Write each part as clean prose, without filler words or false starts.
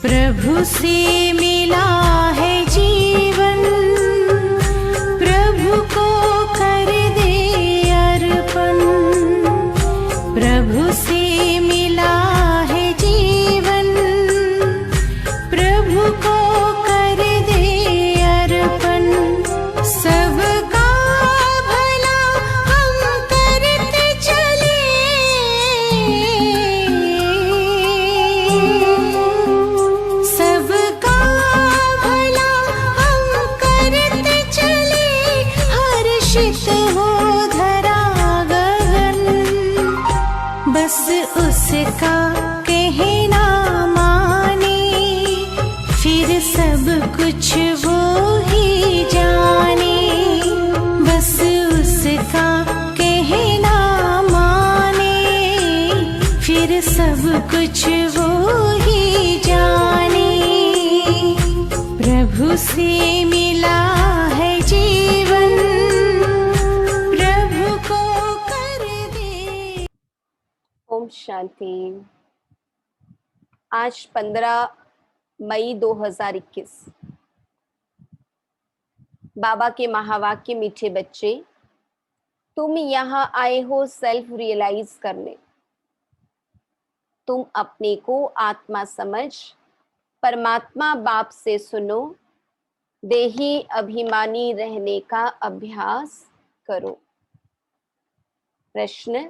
प्रभु से मिला है जीवन, प्रभु को कर दे अर्पण। प्रभु से मिला है जीवन, प्रभु को कर दे अर्पण। सबका भला हम करते चले, सबका भला हम करते चले, हर्षित हो धरा गगन। बस उसका कहना माने, फिर सब कुछ वो ही जाने। बस उसका कहना माने, फिर सब कुछ वो ही जाने। प्रभु से मिला है जीवन, प्रभु को कर दे। ओम शांति। आज 15 मई 2021। बाबा के महावाक्य। मीठे बच्चे, तुम यहाँ आए हो सेल्फ रियलाइज करने। तुम अपने को आत्मा समझ परमात्मा बाप से सुनो, देही अभिमानी रहने का अभ्यास करो। प्रश्न।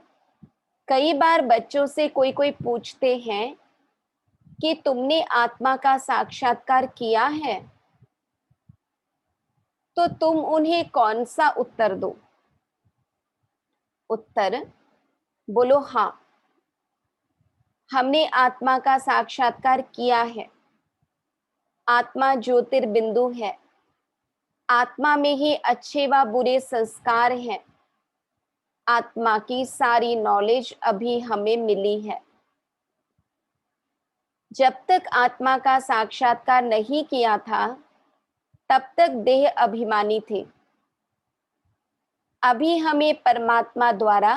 कई बार बच्चों से कोई कोई पूछते हैं कि तुमने आत्मा का साक्षात्कार किया है, तो तुम उन्हें कौन सा उत्तर दो? उत्तर बोलो हाँ, हमने आत्मा का साक्षात्कार किया है। आत्मा ज्योतिर्बिंदु है। आत्मा में ही अच्छे व बुरे संस्कार हैं। आत्मा की सारी नॉलेज अभी हमें मिली है। जब तक आत्मा का साक्षात्कार नहीं किया था, तब तक देह अभिमानी थे। अभी हमें परमात्मा द्वारा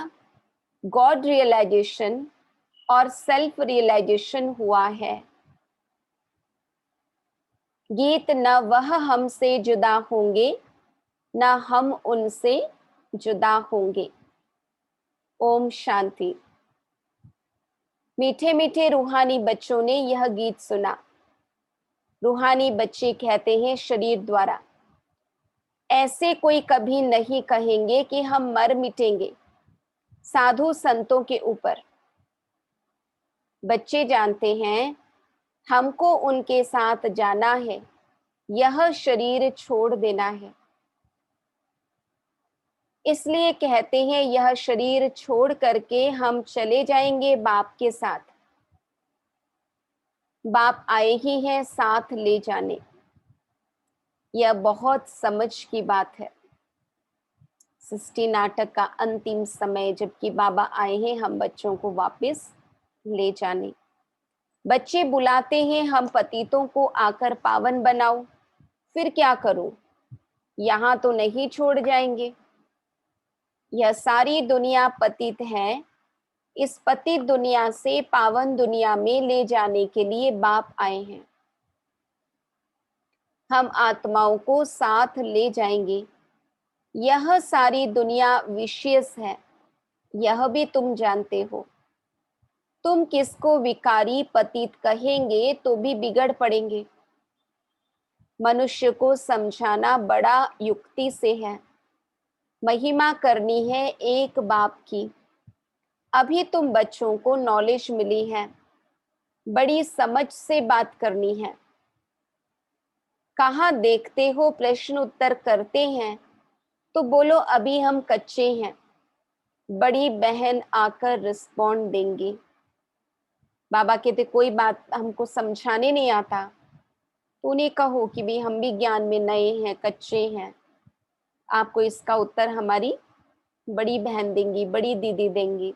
गॉड रियलाइजेशन और सेल्फ रियलाइजेशन हुआ है। गीत न वह हमसे जुदा होंगे, न हम उनसे जुदा होंगे। ओम शांति। मीठे मीठे रूहानी बच्चों ने यह गीत सुना। रूहानी बच्चे कहते हैं शरीर द्वारा, ऐसे कोई कभी नहीं कहेंगे कि हम मर मिटेंगे साधु संतों के ऊपर। बच्चे जानते हैं हमको उनके साथ जाना है, यह शरीर छोड़ देना है। इसलिए कहते हैं यह शरीर छोड़ करके हम चले जाएंगे बाप के साथ। बाप आए ही हैं साथ ले जाने। यह बहुत समझ की बात है। सृष्टि नाटक का अंतिम समय, जबकि बाबा आए हैं हम बच्चों को वापस ले जाने। बच्चे बुलाते हैं हम पतितों को आकर पावन बनाओ। फिर क्या करूं? यहां तो नहीं छोड़ जाएंगे। यह सारी दुनिया पतित है। इस पतित दुनिया से पावन दुनिया में ले जाने के लिए बाप आए हैं। हम आत्माओं को साथ ले जाएंगे। यह सारी दुनिया विशेष है, यह भी तुम जानते हो। तुम किसको विकारी पतित कहेंगे तो भी बिगड़ पड़ेंगे। मनुष्य को समझाना बड़ा युक्ति से है। महिमा करनी है एक बाप की। अभी तुम बच्चों को नॉलेज मिली है, बड़ी समझ से बात करनी है। कहाँ देखते हो प्रश्न उत्तर करते हैं तो बोलो अभी हम कच्चे हैं। बड़ी बहन आकर रिस्पॉन्ड देंगी। बाबा कहते कोई बात हमको समझाने नहीं आता, तो उन्हें कहो कि भी हम भी ज्ञान में नए हैं, कच्चे हैं। आपको इसका उत्तर हमारी बड़ी बहन देंगी, बड़ी दीदी देंगी।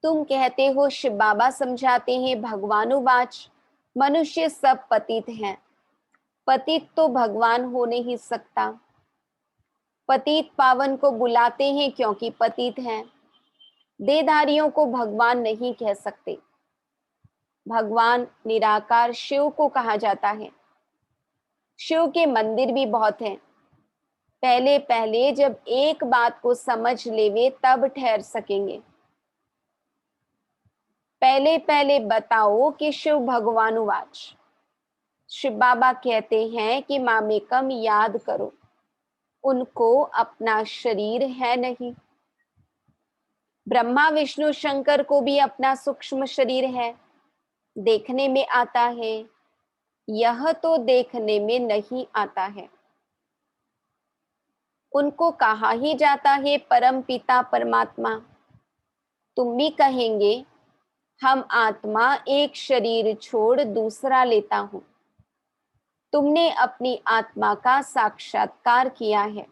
तुम कहते हो शिव बाबा समझाते हैं भगवानुवाच, मनुष्य सब पतित हैं। पतित तो भगवान हो नहीं सकता। पतित पावन को बुलाते हैं क्योंकि पतित हैं। देहधारियों को भगवान नहीं कह सकते। भगवान निराकार शिव को कहा जाता है। शिव के मंदिर भी बहुत हैं। पहले पहले जब एक बात को समझ लेवे तब ठहर सकेंगे। पहले पहले बताओ कि शिव भगवान वाच। शिव बाबा कहते हैं कि मामेकम याद करो, उनको अपना शरीर है नहीं। ब्रह्मा विष्णु शंकर को भी अपना सूक्ष्म शरीर है, देखने में आता है। यह तो देखने में नहीं आता है। उनको कहा ही जाता है परम पिता परमात्मा। तुम भी कहेंगे हम आत्मा एक शरीर छोड़ दूसरा लेता हूं। तुमने अपनी आत्मा का साक्षात्कार किया है।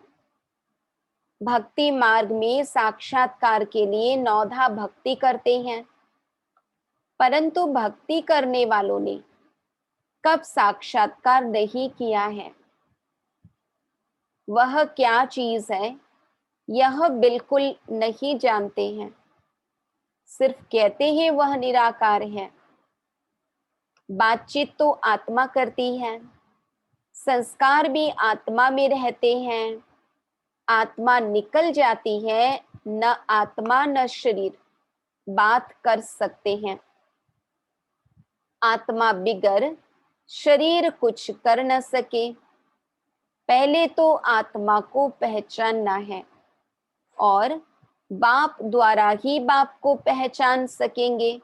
भक्ति मार्ग में साक्षात्कार के लिए नौधा भक्ति करते हैं, परंतु भक्ति करने वालों ने कब साक्षात्कार नहीं किया है। वह क्या चीज है यह बिल्कुल नहीं जानते हैं, सिर्फ कहते हैं वह निराकार है। बातचीत तो आत्मा करती है, संस्कार भी आत्मा में रहते हैं। आत्मा निकल जाती है, न आत्मा न शरीर बात कर सकते हैं। आत्मा बिगर शरीर कुछ कर न सके। पहले तो आत्मा को पहचानना है और बाप द्वारा ही बाप को पहचान सकेंगे।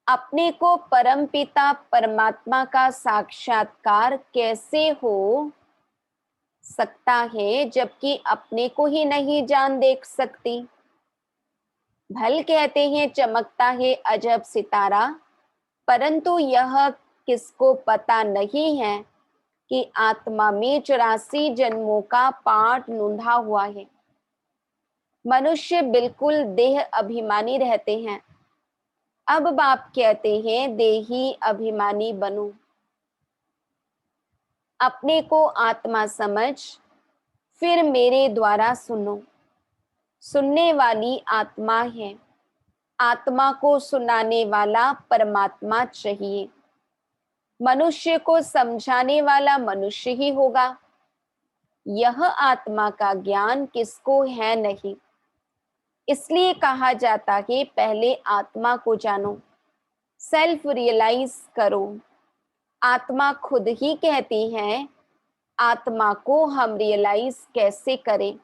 अपने को परम पिता परमात्मा का साक्षात्कार कैसे हो सकता है जबकि अपने को ही नहीं जान देख सकती। भल कहते हैं चमकता है अजब सितारा, परंतु यह किसको पता नहीं है कि आत्मा में 84 जन्मों का पाठ नूंधा हुआ है। मनुष्य बिल्कुल देह अभिमानी रहते हैं। अब बाप कहते हैं देही अभिमानी बनो। अपने को आत्मा समझ फिर मेरे द्वारा सुनो। सुनने वाली आत्मा है, आत्मा को सुनाने वाला परमात्मा चाहिए। मनुष्य को समझाने वाला मनुष्य ही होगा। यह आत्मा का ज्ञान किसको है नहीं। इसलिए कहा जाता है पहले आत्मा को जानो, सेल्फ रियलाइज करो। आत्मा खुद ही कहती है आत्मा को हम रियलाइज कैसे करें,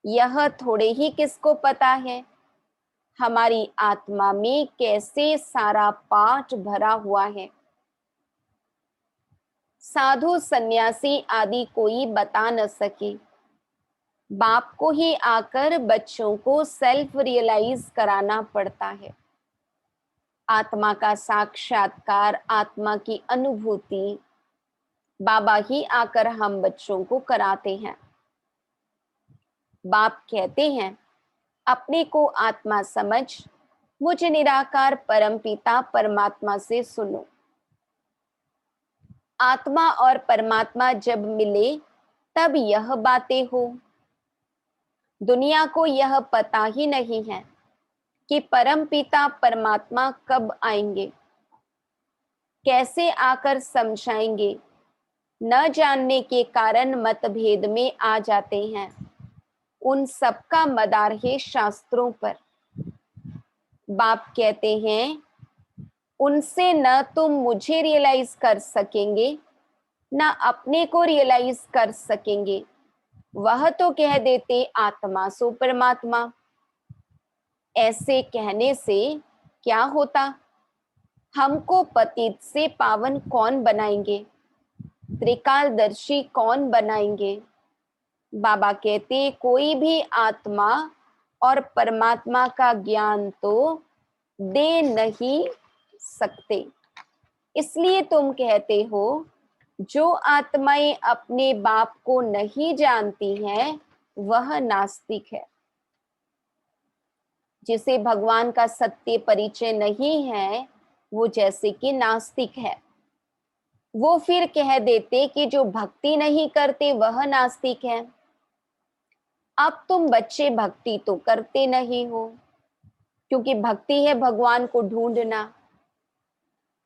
यह थोड़े ही किसको पता है। हमारी आत्मा में कैसे सारा पाठ भरा हुआ है। साधु सन्यासी आदि कोई बता न सके। बाप को ही आकर बच्चों को सेल्फ रियलाइज कराना पड़ता है। आत्मा का साक्षात्कार, आत्मा की अनुभूति बाबा ही आकर हम बच्चों को कराते हैं। बाप कहते हैं अपने को आत्मा समझ मुझे निराकार परम पिता परमात्मा से सुनो। आत्मा और परमात्मा जब मिले तब यह बातें हो। दुनिया को यह पता ही नहीं है कि परम पिता परमात्मा कब आएंगे, कैसे आकर समझाएंगे। न जानने के कारण मतभेद में आ जाते हैं। उन सबका मदार है शास्त्रों पर। बाप कहते हैं उनसे न तुम मुझे रियलाइज कर सकेंगे न अपने को रियलाइज कर सकेंगे। वह तो कह देते आत्मा सो परमात्मा। ऐसे कहने से क्या होता। हमको पतित से पावन कौन बनाएंगे, त्रिकालदर्शी कौन बनाएंगे। बाबा कहते कोई भी आत्मा और परमात्मा का ज्ञान तो दे नहीं सकते। इसलिए तुम कहते हो जो आत्माएं अपने बाप को नहीं जानती हैं वह नास्तिक है। जिसे भगवान का सत्य परिचय नहीं है वो जैसे कि नास्तिक है। वो फिर कह देते कि जो भक्ति नहीं करते वह नास्तिक है। अब तुम बच्चे भक्ति तो करते नहीं हो, क्योंकि भक्ति है भगवान को ढूंढना।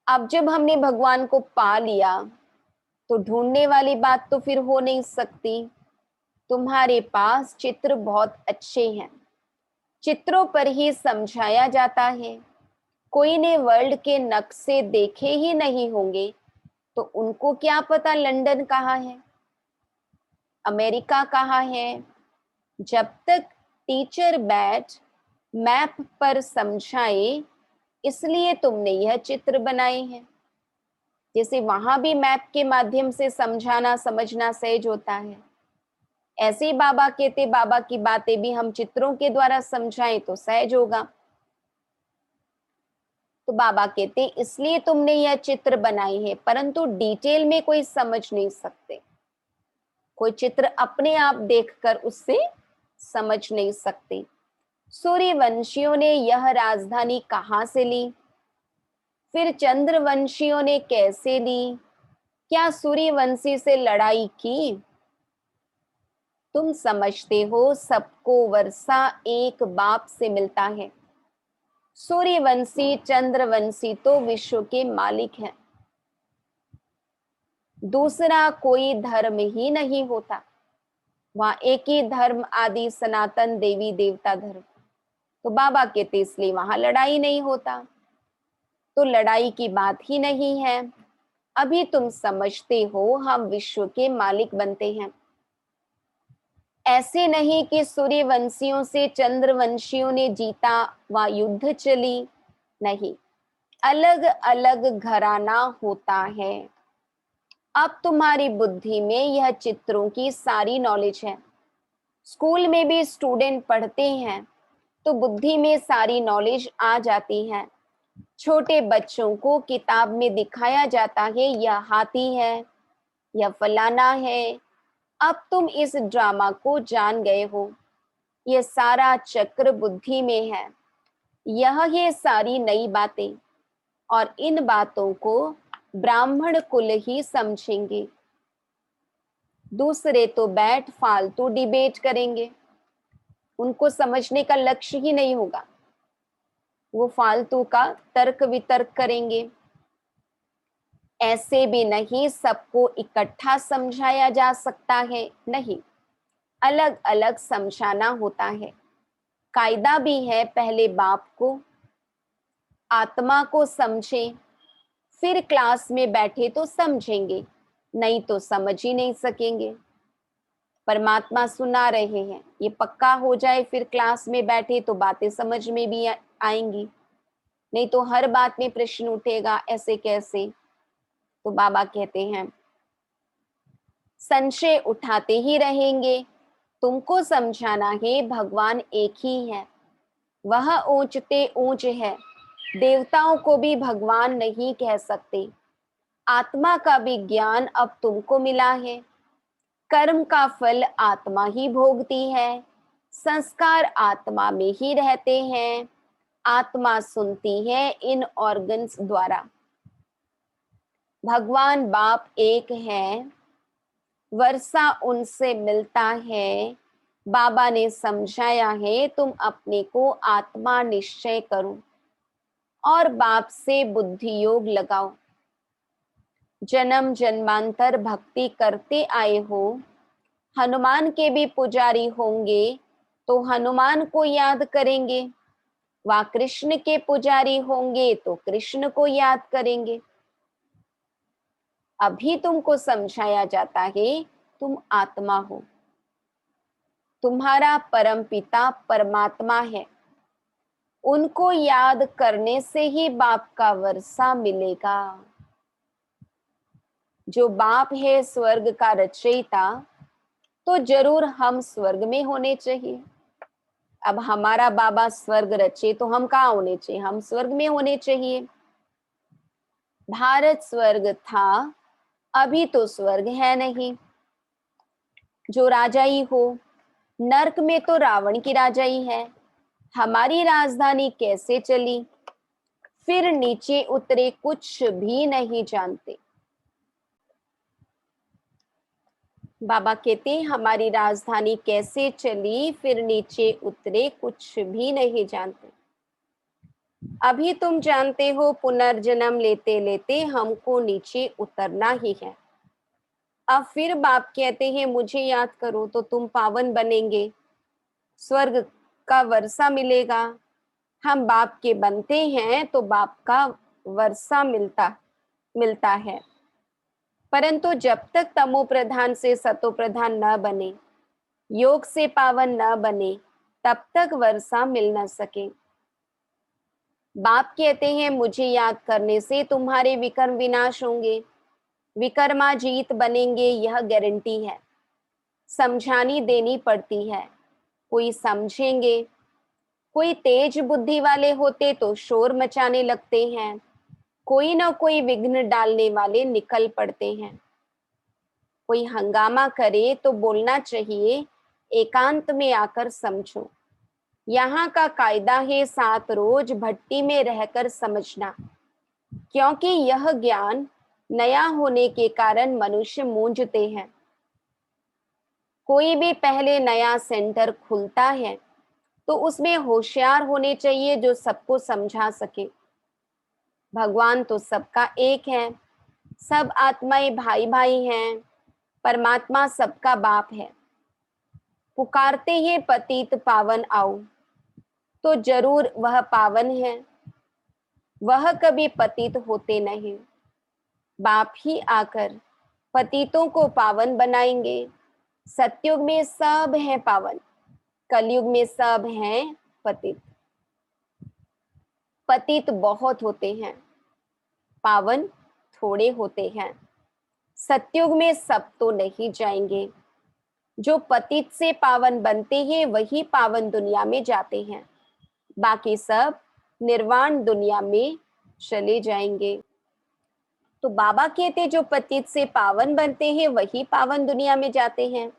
अब जब हमने भगवान को पा लिया तो ढूंढने वाली बात तो फिर हो नहीं सकती। तुम्हारे पास चित्र बहुत अच्छे हैं, चित्रों पर ही समझाया जाता है। कोई ने वर्ल्ड के नक्शे देखे ही नहीं होंगे तो उनको क्या पता लंदन कहाँ है, अमेरिका कहाँ है। जब तक टीचर बैठ मैप पर समझाए, इसलिए तुमने यह चित्र बनाए हैं। जैसे वहां भी मैप के माध्यम से समझाना समझना सहज होता है, ऐसे ही बाबा कहते बाबा की बातें भी हम चित्रों के द्वारा समझाएं तो सहज होगा। तो बाबा कहते इसलिए तुमने यह चित्र बनाए हैं, परंतु डिटेल में कोई समझ नहीं सकते। कोई चित्र अपने आप देखकर उससे समझ नहीं सकते। सूर्यवंशियों ने यह राजधानी कहाँ से ली, फिर चंद्रवंशियों ने कैसे ली, क्या सूर्यवंशी से लड़ाई की। तुम समझते हो सबको वर्षा एक बाप से मिलता है। सूर्यवंशी चंद्रवंशी तो विश्व के मालिक हैं, दूसरा कोई धर्म ही नहीं होता। वहां एक ही धर्म आदि सनातन देवी देवता धर्म। तो बाबा कहते इसलिए वहां लड़ाई नहीं होता, तो लड़ाई की बात ही नहीं है। अभी तुम समझते हो हम विश्व के मालिक बनते हैं। ऐसे नहीं कि सूर्यवंशियों से चंद्रवंशियों ने जीता व युद्ध चली, नहीं, अलग अलग घराना होता है। अब तुम्हारी बुद्धि में यह चित्रों की सारी नॉलेज है। स्कूल में भी स्टूडेंट पढ़ते हैं तो बुद्धि में सारी नॉलेज आ जाती है। छोटे बच्चों को किताब में दिखाया जाता है यह हाथी है, यह फलाना है। अब तुम इस ड्रामा को जान गए हो, यह सारा चक्र बुद्धि में है। यह ये सारी नई बातें, और इन बातों को ब्राह्मण कुल ही समझेंगे। दूसरे तो बैठ फालतू डिबेट करेंगे, उनको समझने का लक्ष्य ही नहीं होगा, वो फालतू का तर्क वितर्क करेंगे। ऐसे भी नहीं सबको इकट्ठा समझाया जा सकता है, नहीं, अलग अलग समझाना होता है। कायदा भी है, पहले बाप को आत्मा को समझें, फिर क्लास में बैठे तो समझेंगे, नहीं तो समझ ही नहीं सकेंगे। परमात्मा सुना रहे हैं, ये पक्का हो जाए, फिर क्लास में बैठे तो बातें समझ में भी आएंगी, नहीं तो हर बात में प्रश्न उठेगा, ऐसे कैसे। तो बाबा कहते हैं संशय उठाते ही रहेंगे। तुमको समझाना है भगवान एक ही है, वह ऊंचते ऊंच है। देवताओं को भी भगवान नहीं कह सकते। आत्मा का भी ज्ञान अब तुमको मिला है। कर्म का फल आत्मा ही भोगती है, संस्कार आत्मा में ही रहते हैं। आत्मा सुनती है इन ऑर्गन्स द्वारा। भगवान बाप एक है, वर्षा उनसे मिलता है। बाबा ने समझाया है तुम अपने को आत्मा निश्चय करो और बाप से बुद्धि योग लगाओ। जन्म जन्मांतर भक्ति करते आए हो। हनुमान के भी पुजारी होंगे तो हनुमान को याद करेंगे, वा कृष्ण के पुजारी होंगे तो कृष्ण को याद करेंगे। अभी तुमको समझाया जाता है तुम आत्मा हो, तुम्हारा परम पिता परमात्मा है। उनको याद करने से ही बाप का वर्षा मिलेगा। जो बाप है स्वर्ग का रचयिता, तो जरूर हम स्वर्ग में होने चाहिए। अब हमारा बाबा स्वर्ग रचे तो हम कहाँ होने चाहिए, हम स्वर्ग में होने चाहिए। भारत स्वर्ग था, अभी तो स्वर्ग है नहीं। जो राजाई हो, नर्क में तो रावण की राजाई है। हमारी राजधानी कैसे चली, फिर नीचे उतरे कुछ भी नहीं जानते। बाबा कहते हमारी राजधानी कैसे चली, फिर नीचे उतरे कुछ भी नहीं जानते। अभी तुम जानते हो पुनर्जन्म लेते लेते हमको नीचे उतरना ही है। अब फिर बाप कहते हैं मुझे याद करो तो तुम पावन बनेंगे, स्वर्ग का वर्षा मिलेगा। हम बाप के बनते हैं तो बाप का वर्षा मिलता मिलता है। परंतु जब तक तमो प्रधान से सतो प्रधान न बने, योग से पावन न बने, तब तक वर्षा मिल न सके। बाप कहते हैं मुझे याद करने से तुम्हारे विकर्म विनाश होंगे, विकर्मा जीत बनेंगे, यह गारंटी है। समझानी देनी पड़ती है, कोई समझेंगे। कोई तेज बुद्धि वाले होते तो शोर मचाने लगते हैं, कोई ना कोई विघ्न डालने वाले निकल पड़ते हैं। कोई हंगामा करे तो बोलना चाहिए एकांत में आकर समझो। यहाँ का कायदा है 7 रोज भट्टी में रहकर समझना, क्योंकि यह ज्ञान नया होने के कारण मनुष्य मूंझते हैं। कोई भी पहले नया सेंटर खुलता है तो उसमें होशियार होने चाहिए जो सबको समझा सके। भगवान तो सबका एक है, सब आत्माएं भाई भाई हैं, परमात्मा सबका बाप है। पुकारते हैं पतित पावन आओ, तो जरूर वह पावन है, वह कभी पतित होते नहीं। बाप ही आकर पतितों को पावन बनाएंगे। सतयुग में सब हैं पावन, कलयुग में सब हैं पतित। पतित बहुत होते हैं, पावन थोड़े होते हैं। सतयुग में सब तो नहीं जाएंगे, जो पतित से पावन बनते हैं वही पावन दुनिया में जाते हैं, बाकी सब निर्वाण दुनिया में चले जाएंगे। तो बाबा कहते जो पतित से पावन बनते हैं वही पावन दुनिया में जाते हैं,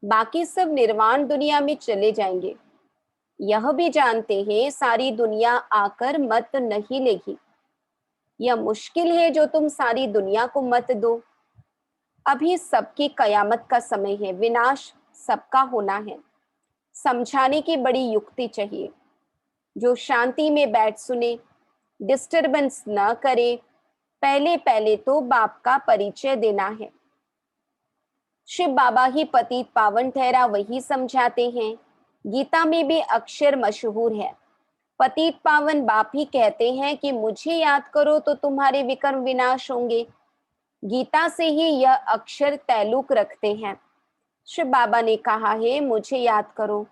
बाकी सब निर्वाण दुनिया में चले जाएंगे। यह भी जानते हैं सारी दुनिया आकर मत नहीं लेगी। यह मुश्किल है जो तुम सारी दुनिया को मत दो। अभी सबकी कयामत का समय है, विनाश सबका होना है। समझाने की बड़ी युक्ति चाहिए, जो शांति में बैठ सुने, डिस्टरबेंस न करे। पहले पहले तो बाप का परिचय देना है। शिव बाबा ही पतित पावन ठहरा वही समझाते हैं। गीता में भी अक्षर मशहूर है, पतित पावन बाप ही कहते हैं कि मुझे याद करो तो तुम्हारे विकर्म विनाश होंगे। गीता से ही यह अक्षर तैलुक रखते हैं। शिव बाबा ने कहा है मुझे याद करो,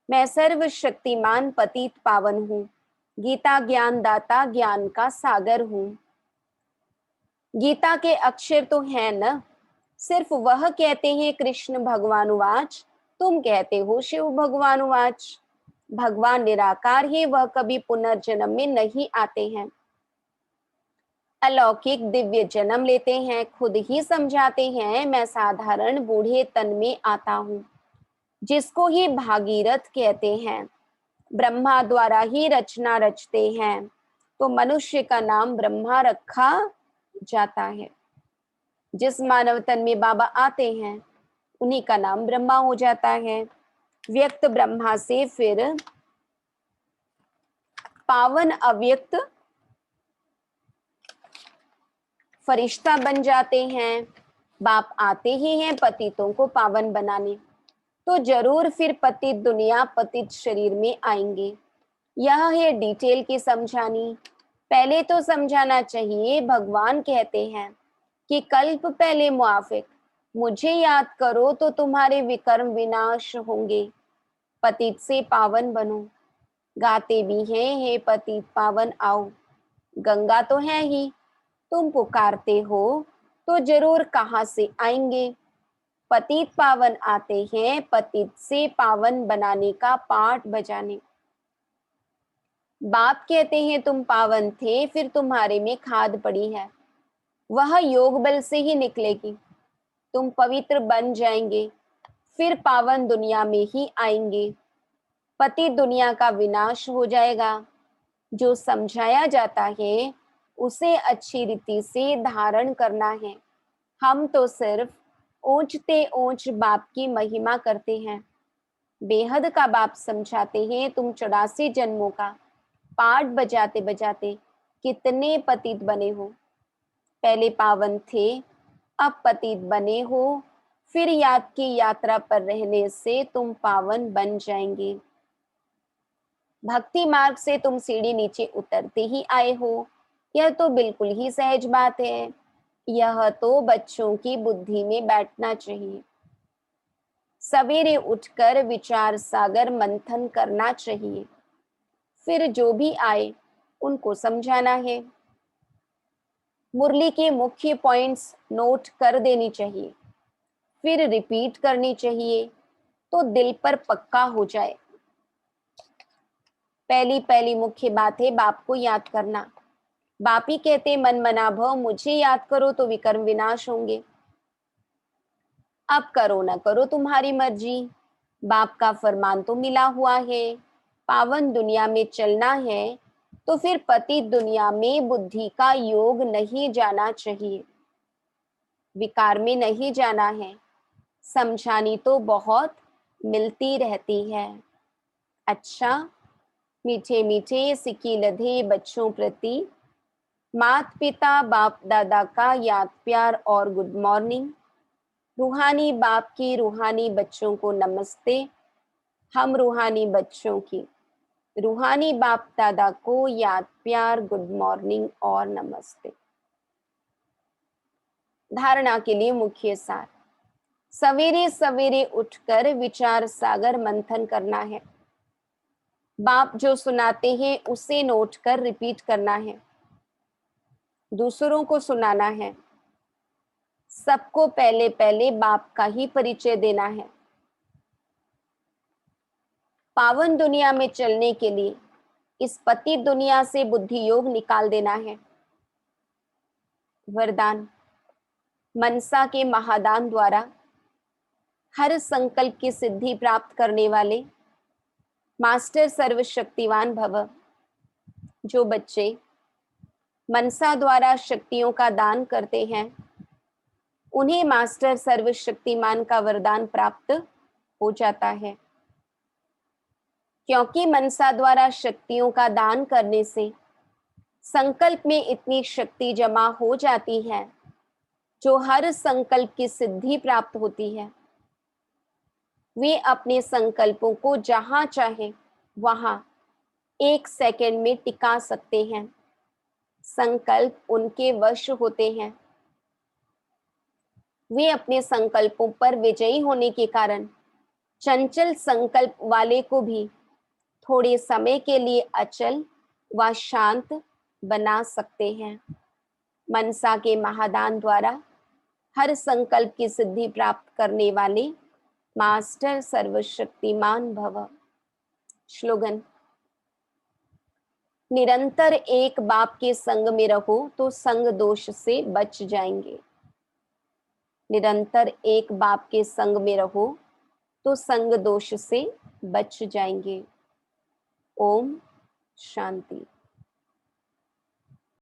मैं सर्वशक्तिमान पतित पावन हूँ, गीता ज्ञान दाता ज्ञान का सागर हूँ। गीता के अक्षर तो है न, सिर्फ वह कहते हैं कृष्ण भगवानुवाच, तुम कहते हो शिव भगवानुवाच। भगवान निराकार है, वह कभी पुनर्जन्म में नहीं आते हैं, अलौकिक दिव्य जन्म लेते हैं। खुद ही समझाते हैं मैं साधारण बूढ़े तन में आता हूँ, जिसको ही भागीरथ कहते हैं। ब्रह्मा द्वारा ही रचना रचते हैं, तो मनुष्य का नाम ब्रह्मा रखा जाता है। जिस मानव तन में बाबा आते हैं उन्हीं का नाम ब्रह्मा हो जाता है। व्यक्त ब्रह्मा से फिर पावन अव्यक्त फरिश्ता बन जाते हैं। बाप आते ही हैं पतितों को पावन बनाने, तो जरूर फिर पतित दुनिया पतित शरीर में आएंगे। यह है डिटेल की समझानी। पहले तो समझाना चाहिए, भगवान कहते हैं कि कल्प पहले मुआफिक मुझे याद करो तो तुम्हारे विकर्म विनाश होंगे, पतित से पावन बनो। गाते भी हैं हे पतित पावन आओ, गंगा तो है ही, तुम पुकारते हो तो जरूर कहाँ से आएंगे। पतित पावन आते हैं पतित से पावन बनाने का पाठ बजाने। बाप कहते हैं तुम पावन थे, फिर तुम्हारे में खाद पड़ी है, वह योग बल से ही निकलेगी। तुम पवित्र बन जाएंगे, फिर पावन दुनिया में ही आएंगे। पति दुनिया का विनाश हो जाएगा। जो समझाया जाता है उसे अच्छी रीति से धारण करना है। हम तो सिर्फ ऊंचते ऊंच बाप की महिमा करते हैं। बेहद का बाप समझाते हैं तुम 84 जन्मों का पाठ बजाते बजाते कितने पतित बने हो। पहले पावन थे, अब पतित बने हो, फिर याद की यात्रा पर रहने से तुम पावन बन जाएंगे। भक्ति मार्ग से तुम सीढ़ी नीचे उतरते ही आए हो, यह तो बिल्कुल ही सहज बात है। यह तो बच्चों की बुद्धि में बैठना चाहिए। सवेरे उठकर विचार सागर मंथन करना चाहिए, फिर जो भी आए उनको समझाना है। मुरली के मुख्य पॉइंट्स नोट कर देनी चाहिए, फिर रिपीट करनी चाहिए तो दिल पर पक्का हो जाए। पहली पहली मुख्य बात है बाप को याद करना। बाप ही कहते मन मना भव, मुझे याद करो तो विकर्म विनाश होंगे। अब करो ना करो तुम्हारी मर्जी, बाप का फरमान तो मिला हुआ है। पावन दुनिया में चलना है तो फिर पतित दुनिया में बुद्धि का योग नहीं जाना चाहिए, विकार में नहीं जाना है। समझानी तो बहुत मिलती रहती है। अच्छा, मीठे मीठे सिक्की लधे बच्चों प्रति माता पिता बाप दादा का याद प्यार और गुड मॉर्निंग। रूहानी बाप की रूहानी बच्चों को नमस्ते। हम रूहानी बच्चों की रूहानी बाप दादा को याद प्यार गुड मॉर्निंग और नमस्ते। धारणा के लिए मुख्य सार, सवेरे सवेरे उठकर विचार सागर मंथन करना है। बाप जो सुनाते हैं उसे नोट कर रिपीट करना है, दूसरों को सुनाना है। सबको पहले पहले बाप का ही परिचय देना है। पावन दुनिया में चलने के लिए इस पतित दुनिया से बुद्धि योग निकाल देना है। वरदान, मनसा के महादान द्वारा हर संकल्प की सिद्धि प्राप्त करने वाले मास्टर सर्वशक्तिवान भव। जो बच्चे मनसा द्वारा शक्तियों का दान करते हैं उन्हें मास्टर सर्वशक्तिमान का वरदान प्राप्त हो जाता है। क्योंकि मनसा द्वारा शक्तियों का दान करने से संकल्प में इतनी शक्ति जमा हो जाती है जो हर संकल्प की सिद्धि प्राप्त होती है। वे अपने संकल्पों को जहां चाहे वहां 1 सेकंड में टिका सकते हैं। संकल्प उनके वश होते हैं। वे अपने संकल्पों पर विजयी होने के कारण चंचल संकल्प वाले को भी थोड़े समय के लिए अचल व शांत बना सकते हैं। मनसा के महादान द्वारा हर संकल्प की सिद्धि प्राप्त करने वाले मास्टर सर्वशक्तिमान भव। श्लोगन, निरंतर एक बाप के संग में रहो तो संग दोष से बच जाएंगे। निरंतर एक बाप के संग में रहो तो संग दोष से बच जाएंगे। ओम शांति।